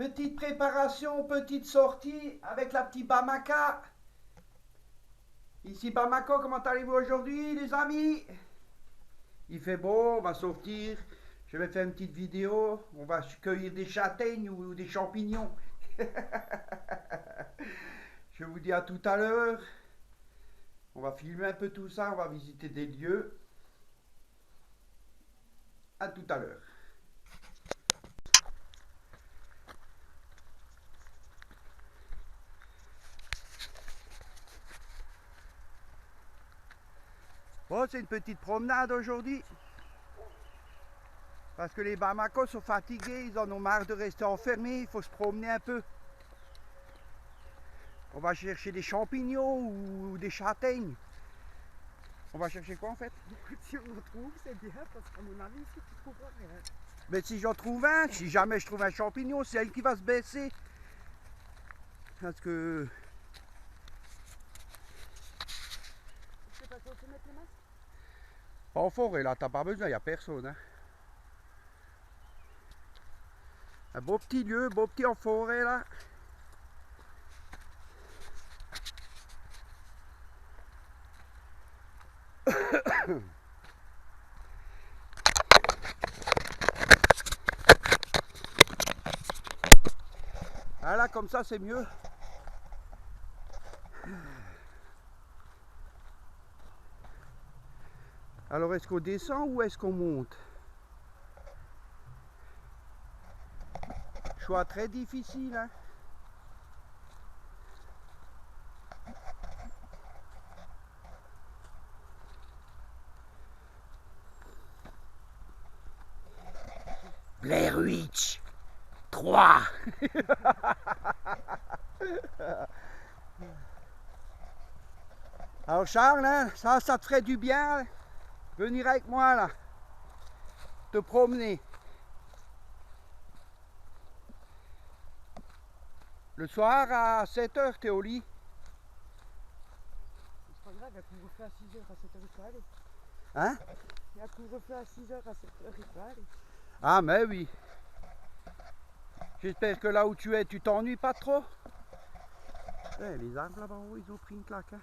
Petite préparation, petite sortie avec la petite Bamaka. Ici Bamako, comment allez-vous aujourd'hui les amis? Il fait beau, on va sortir. Je vais faire une petite vidéo. On va cueillir des châtaignes ou des champignons. Je vous dis à tout à l'heure. On va filmer un peu tout ça, on va visiter des lieux. À tout à l'heure. Bon, c'est une petite promenade aujourd'hui. Parce que les Bamakos sont fatigués, ils en ont marre de rester enfermés, il faut se promener un peu. On va chercher des champignons ou des châtaignes. On va chercher quoi en fait? Si on en trouve, c'est bien, parce qu'à mon avis, si tu trouves rien. Mais si j'en trouve un, si jamais je trouve un champignon, c'est elle qui va se baisser. Parce que... Je sais pas si on peut mettre le masque. En forêt là, t'as pas besoin, il n'y a personne. Hein. Un beau petit lieu, beau petit en forêt là. Ah là, comme ça, c'est mieux. Alors, est-ce qu'on descend ou est-ce qu'on monte? Choix très difficile. Hein. Blair Witch 3. Alors Charles, hein, ça te ferait du bien, hein, venir avec moi là, te promener. Le soir à 7h, t'es au lit. C'est pas grave, il y a qu'on refait à 6h, à 7h, il peut aller. Hein? Il y a qu'on refait à 6h, à 7h, il peut aller. Ah mais oui. J'espère que là où tu es, tu t'ennuies pas trop. Eh, les arbres là-bas en haut, ils ont pris une claque. Hein.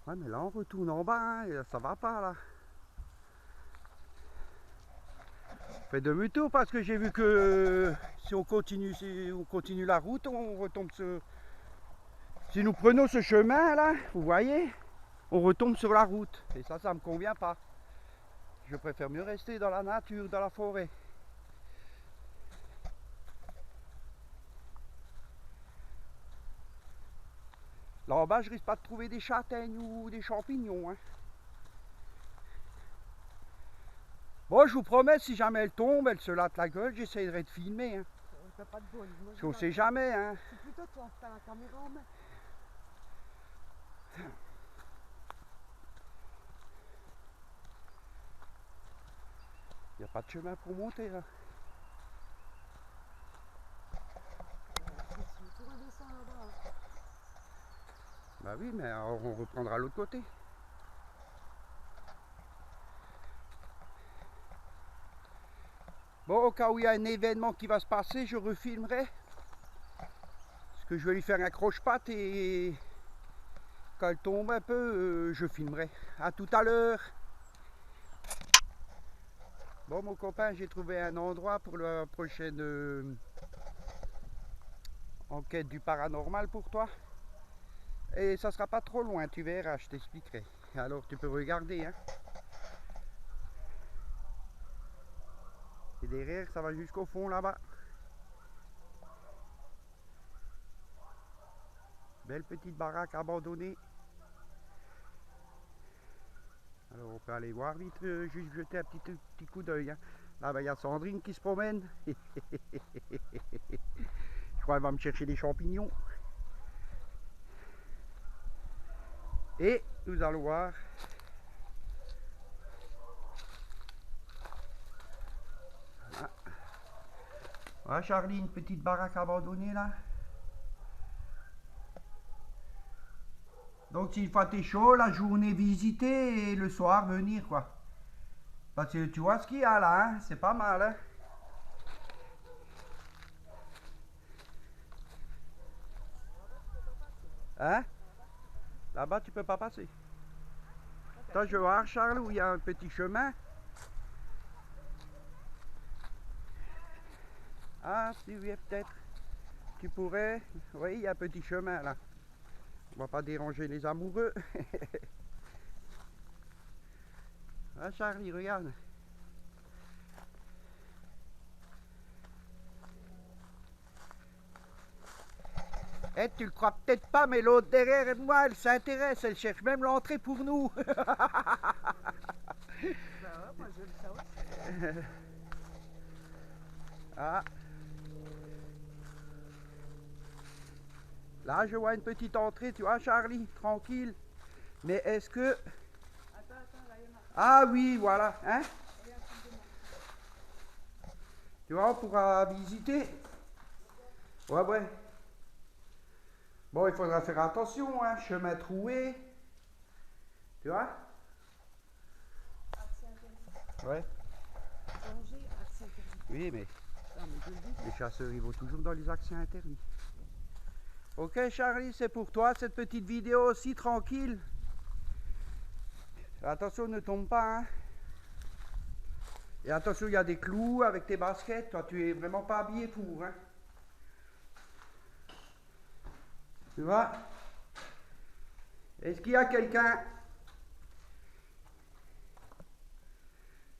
Ouais, mais là on retourne en bas, hein, et ça va pas là. On fait demi-tour parce que j'ai vu que si on continue la route, on retombe sur... Si nous prenons ce chemin là, vous voyez, on retombe sur la route. Et ça me convient pas. Je préfère mieux rester dans la nature, dans la forêt. Là en bas, je risque pas de trouver des châtaignes ou des champignons. Hein. Bon, je vous promets, si jamais elle tombe, elle se latte la gueule, j'essaierai de filmer. Hein. On fait pas de bol. Parce qu'on sait jamais. Hein. C'est plutôt toi, t'as la caméra en main. Il n'y a pas de chemin pour monter là. Si on redescend là-bas. Bah oui, mais alors on reprendra l'autre côté. Bon, au cas où il y a un événement qui va se passer, je refilmerai. Parce que je vais lui faire un croche-patte et quand elle tombe un peu, je filmerai. À tout à l'heure. Bon, mon copain, j'ai trouvé un endroit pour la prochaine enquête du paranormal pour toi. Et ça sera pas trop loin, tu verras, je t'expliquerai. Alors tu peux regarder. Hein. Et derrière, ça va jusqu'au fond là-bas. Belle petite baraque abandonnée. Alors on peut aller voir vite, juste jeter un petit coup d'œil. Hein. Là, il y a Sandrine qui se promène. Je crois qu'elle va me chercher des champignons. Et nous allons voir. Voilà Charlie, une petite baraque abandonnée là. Donc s'il faut t'es chaud, la journée visiter et le soir venir quoi. Parce que tu vois ce qu'il y a là, hein? C'est pas mal. Hein? Hein? Là-bas, tu peux pas passer. Toi, je vais voir, Charles, où il y a un petit chemin. Ah, si oui, peut-être. Tu pourrais. Oui, il y a un petit chemin là. On va pas déranger les amoureux. Ah, Charlie, regarde. Eh, tu le crois peut-être pas, mais l'autre derrière moi, elle s'intéresse, elle cherche même l'entrée pour nous. Bah ouais, moi je le sais aussi. Ah. Là, je vois une petite entrée, tu vois, Charlie, tranquille. Mais est-ce que... Attends, là il y en a. Ah oui, voilà, hein? Regarde, tu me demandes. Tu vois, on pourra visiter. Ouais, ouais. Bon, il faudra faire attention, hein, chemin troué. Tu vois? Accès interdit. Ouais. Danger, accès interdit. Oui, mais Ah, mais je le dis. les chasseurs, ils vont toujours dans les accès interdits. Ok, Charlie, c'est pour toi cette petite vidéo aussi, tranquille. Attention, ne tombe pas, hein. Et attention, il y a des clous avec tes baskets. Toi, tu es vraiment pas habillé pour, hein. Tu vois? Est-ce qu'il y a quelqu'un?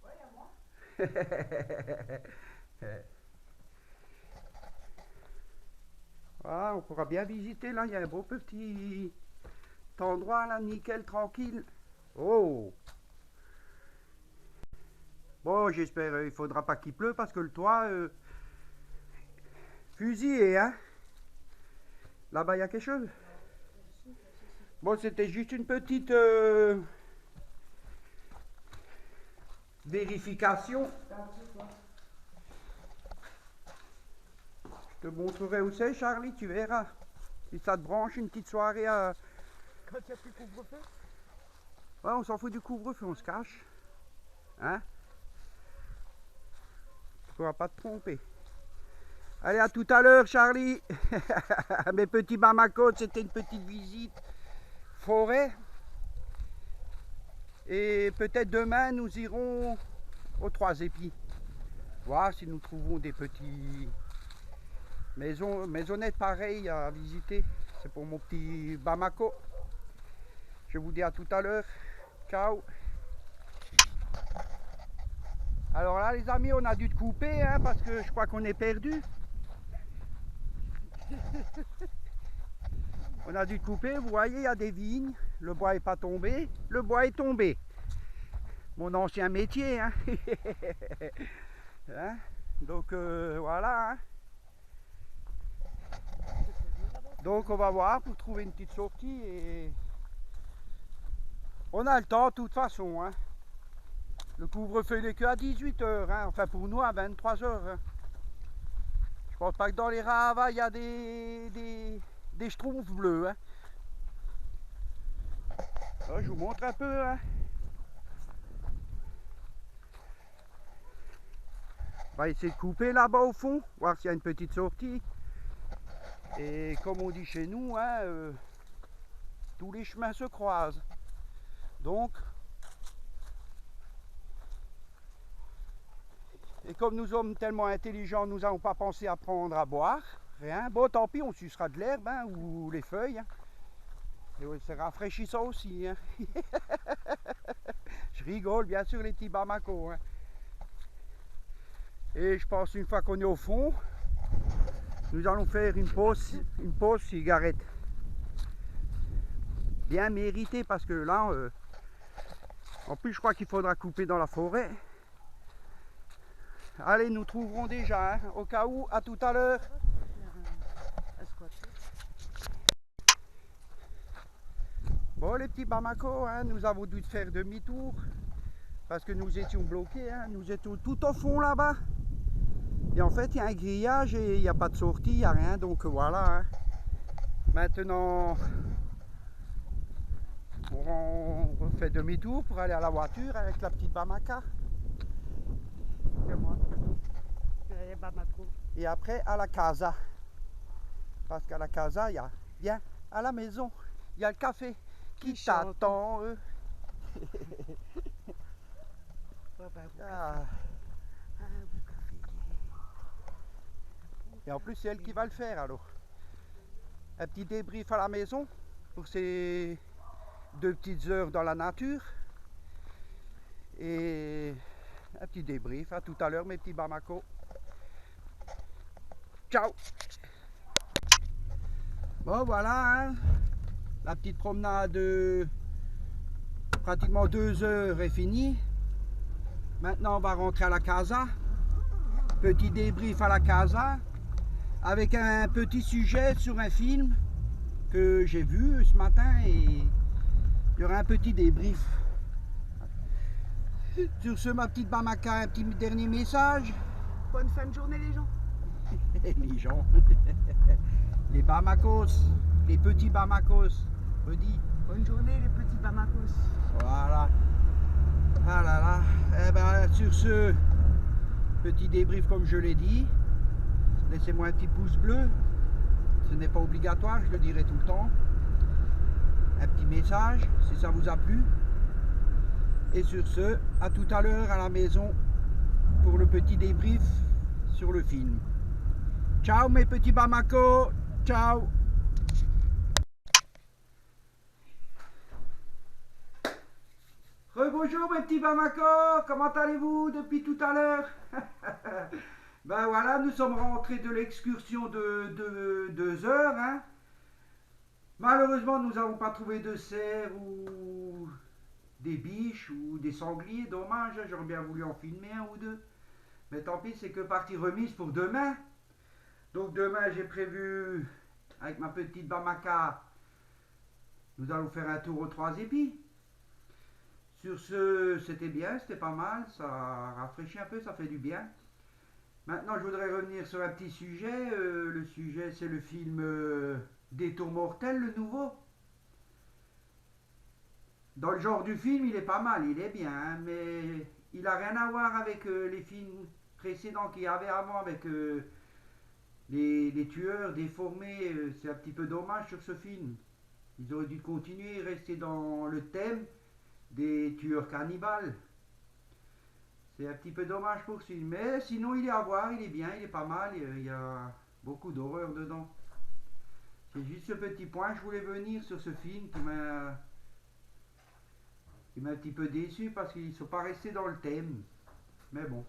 Ouais, il y a moi. Voilà, on pourra bien visiter là. Il y a un beau petit endroit là, nickel, tranquille. Oh! Bon, j'espère il faudra pas qu'il pleut parce que le toit fusillé, hein. Là-bas, il y a quelque chose. Bon, c'était juste une petite vérification. Je te montrerai où c'est, Charlie, tu verras. Si ça te branche une petite soirée à... Quand il n'y a plus de couvre-feu. Ouais, on s'en fout du couvre-feu, on se cache. Hein? Tu ne pourras pas te tromper. Allez, à tout à l'heure, Charlie. Mes petits Bamako, c'était une petite visite forêt. Et peut-être demain, nous irons aux Trois Épis. Voir si nous trouvons des petits maisonnettes pareilles à visiter. C'est pour mon petit Bamako. Je vous dis à tout à l'heure. Ciao. Alors là, les amis, on a dû te couper, hein, parce que je crois qu'on est perdu. On a dû te couper, vous voyez, il y a des vignes. Le bois n'est pas tombé, le bois est tombé. Mon ancien métier, hein. Hein? Donc voilà. Hein. Donc on va voir pour trouver une petite sortie et on a le temps de toute façon. Hein. Le couvre-feu n'est que à 18 h, hein. Enfin pour nous à 23 h. Hein. Je pense pas que dans les ravas il y a des schtroumpfs bleus. Hein. Là, je vous montre un peu. Hein. On va essayer de couper là-bas au fond, voir s'il y a une petite sortie. Et comme on dit chez nous, hein, tous les chemins se croisent. Donc, et comme nous sommes tellement intelligents, nous n'avons pas pensé à prendre à boire. Rien. Bon, tant pis, on sucera de l'herbe hein, ou les feuilles. Hein. Et c'est rafraîchissant aussi. Hein. Je rigole, bien sûr, les petits Bamako. Hein. Et je pense une fois qu'on est au fond, nous allons faire une pause cigarette. Bien méritée parce que là, en plus je crois qu'il faudra couper dans la forêt. Allez, nous trouverons déjà, hein, au cas où, à tout à l'heure. Bon les petits Bamako, hein, nous avons dû faire demi-tour parce que nous étions bloqués, hein, nous étions tout au fond là-bas. Et en fait il y a un grillage et il n'y a pas de sortie, il n'y a rien, donc voilà. Hein. Maintenant on refait demi-tour pour aller à la voiture avec la petite Bamaka. Bamako. Et après à la casa. Parce qu'à la casa, il y a bien à la maison, il y a le café qui chante. t'attend. Ouais, bah, Ah. beau café. Et en plus, c'est elle qui va le faire alors. Un petit débrief à la maison pour ces 2 petites heures dans la nature. Et un petit débrief. À tout à l'heure, mes petits Bamako. Ciao. Bon, voilà, hein, la petite promenade de pratiquement 2 heures est finie. Maintenant, on va rentrer à la casa. Petit débrief à la casa avec un petit sujet sur un film que j'ai vu ce matin et il y aura un petit débrief. Sur ce, ma petite Bamaka, un petit dernier message. Bonne fin de journée les gens. Les gens, les Bamakos, les petits Bamakos, redis. Bonne journée les petits Bamakos. Voilà. Ah là là. Eh ben, sur ce petit débrief, comme je l'ai dit, laissez-moi un petit pouce bleu. Ce n'est pas obligatoire, je le dirai tout le temps. Un petit message, si ça vous a plu. Et sur ce, à tout à l'heure à la maison pour le petit débrief sur le film. Ciao mes petits Bamako, ciao. Rebonjour mes petits Bamako, comment allez-vous depuis tout à l'heure? Ben voilà, nous sommes rentrés de l'excursion de 2 heures. Hein. Malheureusement, nous n'avons pas trouvé de cerfs ou des biches ou des sangliers, dommage, j'aurais bien voulu en filmer un ou deux. Mais tant pis, c'est que partie remise pour demain. Donc demain, j'ai prévu, avec ma petite Bamaka, nous allons faire un tour aux 3 épis. Sur ce, c'était bien, c'était pas mal, ça rafraîchit un peu, ça fait du bien. Maintenant, je voudrais revenir sur un petit sujet. Le sujet, c'est le film Détour mortel, le nouveau. Dans le genre du film, il est pas mal, il est bien, hein, mais il n'a rien à voir avec les films précédents qu'il y avait avant, avec les tueurs déformés. C'est un petit peu dommage sur ce film. Ils auraient dû continuer, rester dans le thème des tueurs cannibales. C'est un petit peu dommage pour ce film, mais sinon il est à voir, il est bien, il est pas mal, il y a beaucoup d'horreur dedans. C'est juste ce petit point, je voulais venir sur ce film qui m'a un petit peu déçu parce qu'ils ne sont pas restés dans le thème. Mais bon.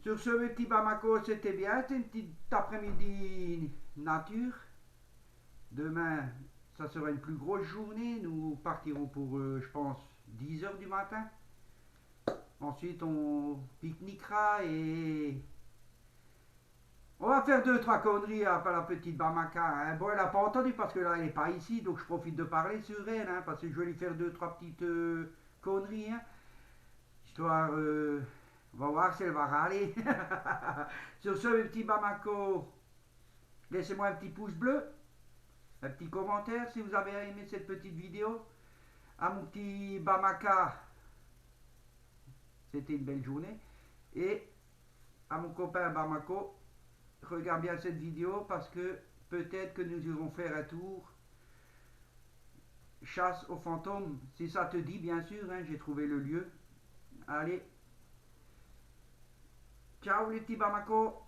Sur ce, mes petits Bamako, c'était bien, c'était une petite après-midi nature. Demain, ça sera une plus grosse journée, nous partirons pour, je pense, 10 heures du matin. Ensuite, on pique-niquera et on va faire 2-3 conneries à la petite Bamaka. Hein. Bon, elle n'a pas entendu parce que là, elle n'est pas ici, donc je profite de parler sur elle, hein, parce que je vais lui faire 2-3 petites conneries. Hein. Histoire, on va voir si elle va râler. Sur ce, mes petits Bamako, laissez-moi un petit pouce bleu, un petit commentaire si vous avez aimé cette petite vidéo. À mon petit Bamaka, c'était une belle journée. Et à mon copain Bamako, regarde bien cette vidéo parce que peut-être que nous irons faire un tour chasse aux fantômes. Si ça te dit, bien sûr, hein, j'ai trouvé le lieu. Allez. Ciao les petits Bamako.